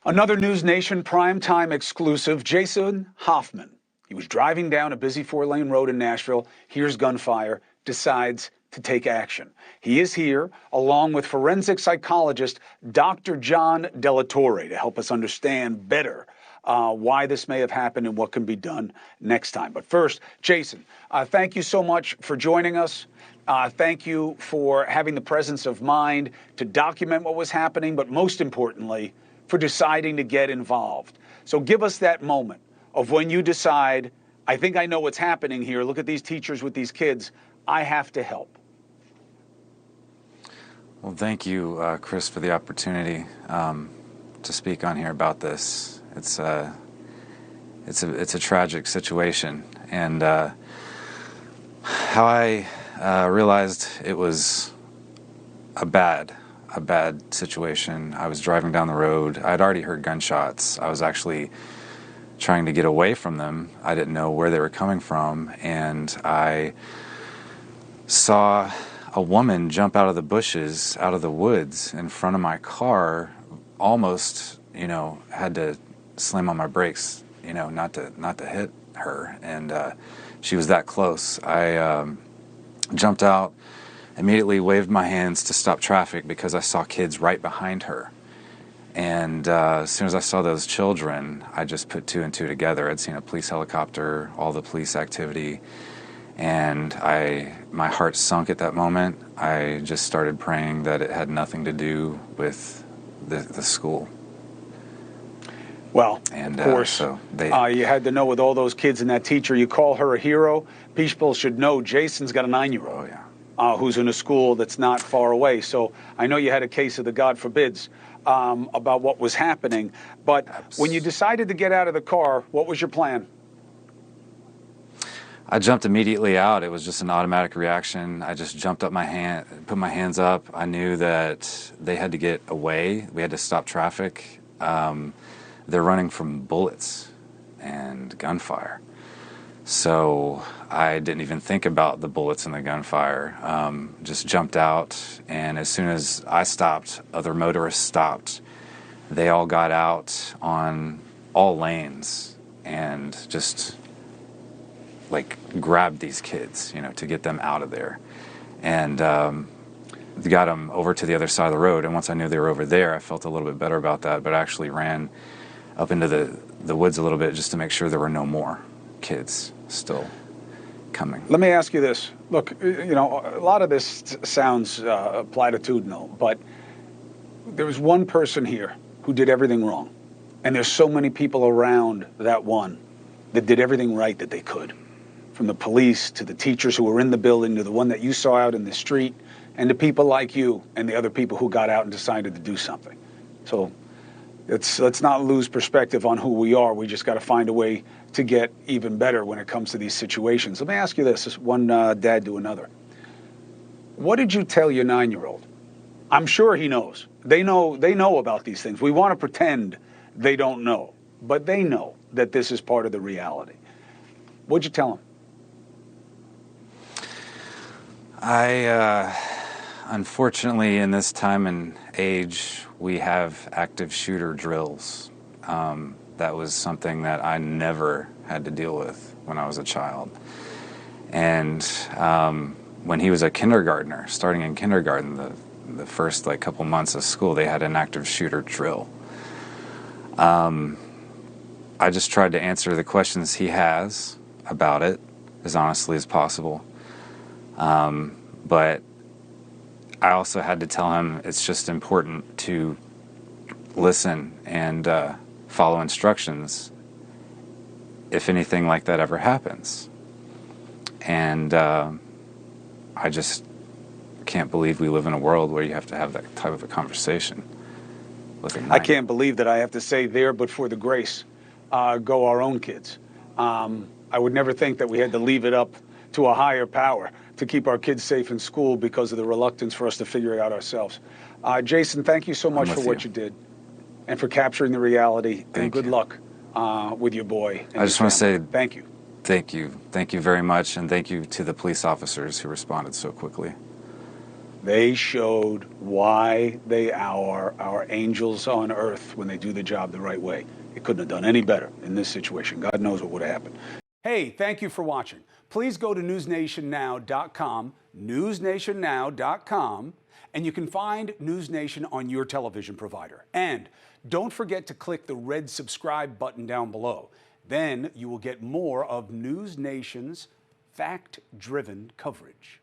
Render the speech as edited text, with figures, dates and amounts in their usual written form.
Another NewsNation primetime exclusive, Jason Hoffman. He was driving down a busy four-lane road in Nashville, hears gunfire, decides to take action. He is here along with forensic psychologist Dr. John Delatorre to help us understand better why this may have happened and what can be done next time. But first, Jason, thank you so much for joining us. Thank you for having the presence of mind to document what was happening, but most importantly, for deciding to get involved. So give us that moment of when you decide, I think I know what's happening here. Look at these teachers with these kids. I have to help. Well, thank you, Chris, for the opportunity to speak on here about this. It's a tragic situation, and how I realized it was a bad situation. I was driving down the road. I'd already heard gunshots. I was actually trying to get away from them. I didn't know where they were coming from, and I saw a woman jump out of the bushes, out of the woods in front of my car. Almost, had to slam on my brakes, not to hit her. And she was that close. I jumped out, immediately waved my hands to stop traffic because I saw kids right behind her. And as soon as I saw those children, I just put two and two together. I'd seen a police helicopter, all the police activity, and my heart sunk at that moment. I just started praying that it had nothing to do with the school. Well, and, of course, so you had to know with all those kids and that teacher, you call her a hero. People should know Jason's got a 9-year-old. Oh, yeah. Who's in a school that's not far away. So I know you had a case of the God forbids about what was happening. But when you decided to get out of the car, what was your plan? I jumped immediately out. It was just an automatic reaction. I just jumped up put my hands up. I knew that they had to get away. We had to stop traffic. They're running from bullets and gunfire. So I didn't even think about the bullets and the gunfire. Just jumped out, and as soon as I stopped, other motorists stopped. They all got out on all lanes and just grabbed these kids, to get them out of there. And got them over to the other side of the road. And once I knew they were over there, I felt a little bit better about that, but I actually ran up into the woods a little bit just to make sure there were no more kids still coming. Let me ask you this. Look, a lot of this sounds platitudinal, but there was one person here who did everything wrong. And there's so many people around that one that did everything right that they could. From the police to the teachers who were in the building to the one that you saw out in the street and to people like you and the other people who got out and decided to do something. So let's not lose perspective on who we are. We just got to find a way to get even better when it comes to these situations. Let me ask you this one dad to another. What did you tell your 9-year-old? I'm sure he knows. They know about these things. We want to pretend they don't know, but they know that this is part of the reality. What'd you tell him? Unfortunately, in this time and age, we have active shooter drills. That was something that I never had to deal with when I was a child. And when he was a kindergartner, starting in kindergarten, the first couple months of school, they had an active shooter drill. I just tried to answer the questions he has about it as honestly as possible. But I also had to tell him it's just important to listen and follow instructions if anything like that ever happens. And I just can't believe we live in a world where you have to have that type of a conversation with a 9. I can't believe that I have to say there, but for the grace, go our own kids. I would never think that we had to leave it up to a higher power to keep our kids safe in school because of the reluctance for us to figure it out ourselves. Jason, thank you so much for what you did and for capturing the reality. And good luck with your boy. I just want to say thank you. Thank you. Thank you very much. And thank you to the police officers who responded so quickly. They showed why they are our angels on earth when they do the job the right way. It couldn't have done any better in this situation. God knows what would have happened. Hey, thank you for watching. Please go to newsnationnow.com, newsnationnow.com, and you can find News Nation on your television provider. And don't forget to click the red subscribe button down below. Then you will get more of News Nation's fact-driven coverage.